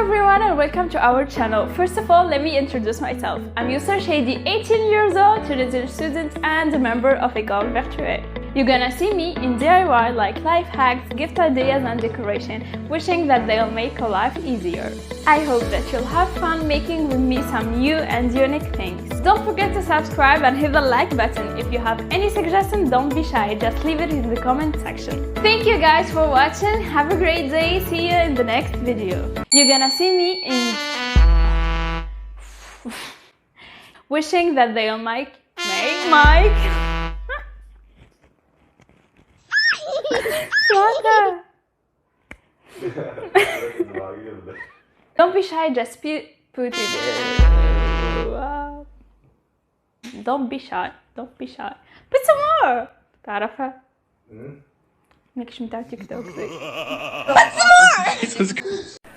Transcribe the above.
everyone and welcome to our channel. First of all, let me introduce myself. I'm YOSR CHEDI, 18 years old, Tunisian student and a member of École Virtuelle. You're gonna see me in DIY like life hacks, gift ideas and decoration, wishing that they'll make your life easier. I hope that you'll have fun making with me some new and unique things. Don't forget to subscribe and hit the like button. If you have any suggestions, don't be shy, just leave it in the comment section. Thank you guys for watching, have a great day, see you in the next video. You're gonna see me in wishing that they'll make Don't be shy, just put it. Don't be shy. Put some more. تعرفها؟ ماكش متاع تيك توك. Put some more.